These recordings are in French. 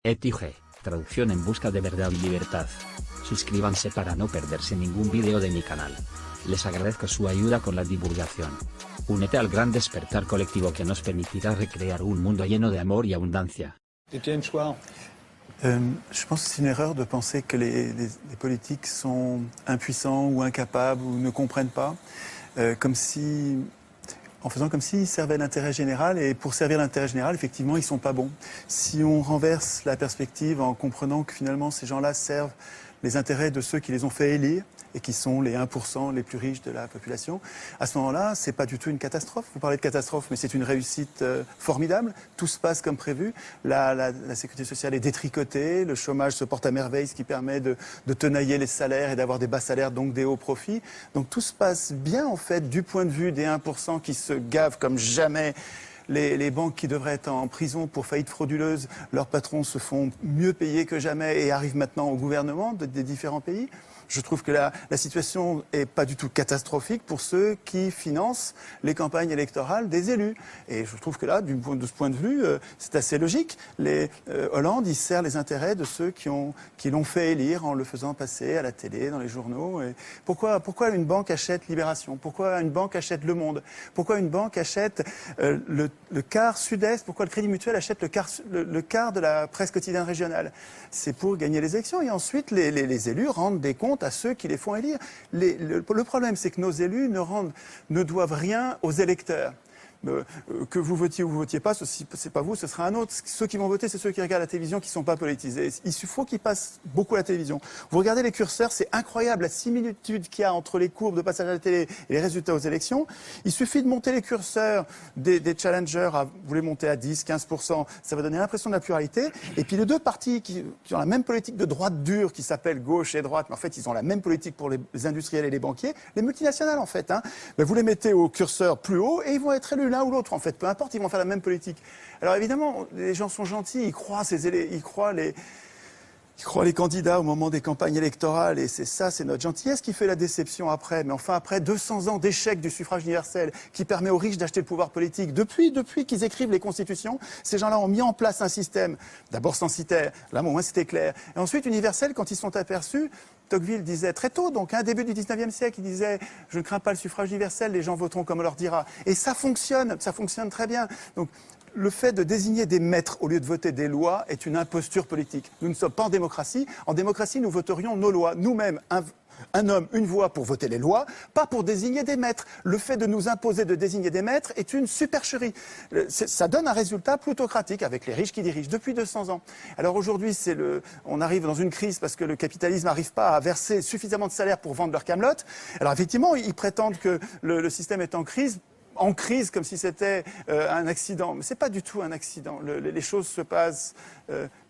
ETIG, traducción en busca de verdad y libertad. Suscríbanse para no perderse ningún video de mi canal. Les agradezco su ayuda con la divulgación. Únete al gran despertar colectivo que nos permitirá recrear un mundo lleno de amor y abundancia. Étienne Chouard. Je pense que c'est une erreur de penser que les politiques sont impuissants ou incapables ou ne comprennent pas, en faisant comme s'ils servaient l'intérêt général, et pour servir l'intérêt général, effectivement, ils ne sont pas bons. Si on renverse la perspective en comprenant que finalement ces gens-là servent les intérêts de ceux qui les ont fait élire, et qui sont les 1% les plus riches de la population, à ce moment-là, c'est pas du tout une catastrophe. Vous parlez de catastrophe, mais c'est une réussite formidable. Tout se passe comme prévu. La sécurité sociale est détricotée, le chômage se porte à merveille, ce qui permet de tenailler les salaires et d'avoir des bas salaires, donc des hauts profits. Donc tout se passe bien, en fait, du point de vue des 1% qui se gavent comme jamais. Les banques qui devraient être en prison pour faillite frauduleuse, leurs patrons se font mieux payer que jamais et arrivent maintenant au gouvernement des différents pays. Je trouve que la situation est pas du tout catastrophique pour ceux qui financent les campagnes électorales des élus. Et je trouve que là, de ce point de vue, c'est assez logique. Hollande, il sert les intérêts de ceux qui l'ont fait élire en le faisant passer à la télé, dans les journaux. Et pourquoi une banque achète Libération? Pourquoi une banque achète Le Monde? Pourquoi une banque achète le quart Sud-Est? Pourquoi le Crédit Mutuel achète le quart de la presse quotidienne régionale? C'est pour gagner les élections. Et ensuite, les élus rendent des comptes à ceux qui les font élire. Le problème, c'est que nos élus ne doivent rien aux électeurs. Que vous votiez ou vous votiez pas, c'est pas vous, ce sera un autre. Ceux qui vont voter, c'est ceux qui regardent la télévision, qui sont pas politisés. Il faut qu'ils passent beaucoup à la télévision. Vous regardez les curseurs, c'est incroyable la similitude qu'il y a entre les courbes de passage à la télé et les résultats aux élections. Il suffit de monter les curseurs des challengers, vous les montez à 10, 15%, ça va donner l'impression de la pluralité. Et puis les deux partis qui ont la même politique de droite dure, qui s'appelle gauche et droite, mais en fait ils ont la même politique pour les industriels et les banquiers, les multinationales en fait. Mais vous les mettez au curseur plus haut et ils vont être élus l'un ou l'autre, en fait, peu importe, ils vont faire la même politique. Alors évidemment, les gens sont gentils, ils croient les candidats au moment des campagnes électorales, et c'est notre gentillesse qui fait la déception après. Mais enfin, après 200 ans d'échec du suffrage universel, qui permet aux riches d'acheter le pouvoir politique, depuis qu'ils écrivent les constitutions, ces gens-là ont mis en place un système, d'abord censitaire, là au moins c'était clair, et ensuite universel quand ils sont aperçus. Tocqueville disait très tôt, donc début du 19e siècle, il disait « Je ne crains pas le suffrage universel, les gens voteront comme on leur dira ». Et ça fonctionne très bien. Donc, le fait de désigner des maîtres au lieu de voter des lois est une imposture politique. Nous ne sommes pas en démocratie. En démocratie, nous voterions nos lois. Nous-mêmes, un homme, une voix pour voter les lois, pas pour désigner des maîtres. Le fait de nous imposer de désigner des maîtres est une supercherie. Ça donne un résultat plutocratique avec les riches qui dirigent depuis 200 ans. Alors aujourd'hui, on arrive dans une crise parce que le capitalisme n'arrive pas à verser suffisamment de salaire pour vendre leur camelote. Alors effectivement, ils prétendent que le système est en crise comme si c'était un accident. Mais ce n'est pas du tout un accident. Les choses se passent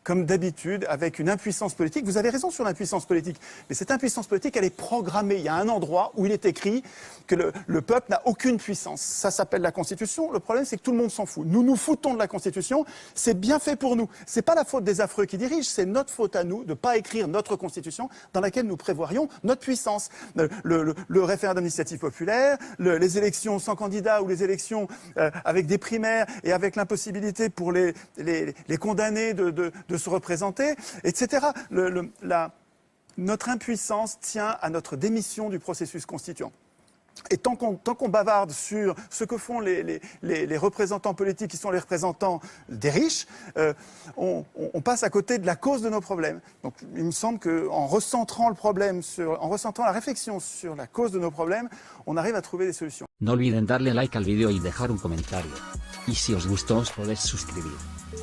comme d'habitude, avec une impuissance politique. Vous avez raison sur l'impuissance politique, mais cette impuissance politique, elle est programmée. Il y a un endroit où il est écrit que le peuple n'a aucune puissance. Ça s'appelle la Constitution. Le problème, c'est que tout le monde s'en fout. Nous nous foutons de la Constitution. C'est bien fait pour nous. C'est pas la faute des affreux qui dirigent, c'est notre faute à nous de ne pas écrire notre Constitution dans laquelle nous prévoirions notre puissance. Le référendum d'initiative populaire, les élections sans candidat ou les élections avec des primaires et avec l'impossibilité pour les condamnés de se représenter, etc. Notre impuissance tient à notre démission du processus constituant. Et tant qu'on bavarde sur ce que font les représentants politiques qui sont les représentants des riches, on passe à côté de la cause de nos problèmes. Donc il me semble qu'en recentrant la réflexion sur la cause de nos problèmes, on arrive à trouver des solutions. No olviden darle like al vídeo y dejar un comentario. Y si os gustó os podéis suscribir.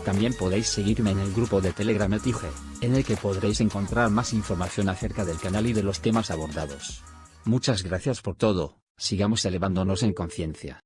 También podéis seguirme en el grupo de Telegram ETIG, en el que podréis encontrar más información acerca del canal y de los temas abordados. Muchas gracias por todo, sigamos elevándonos en conciencia.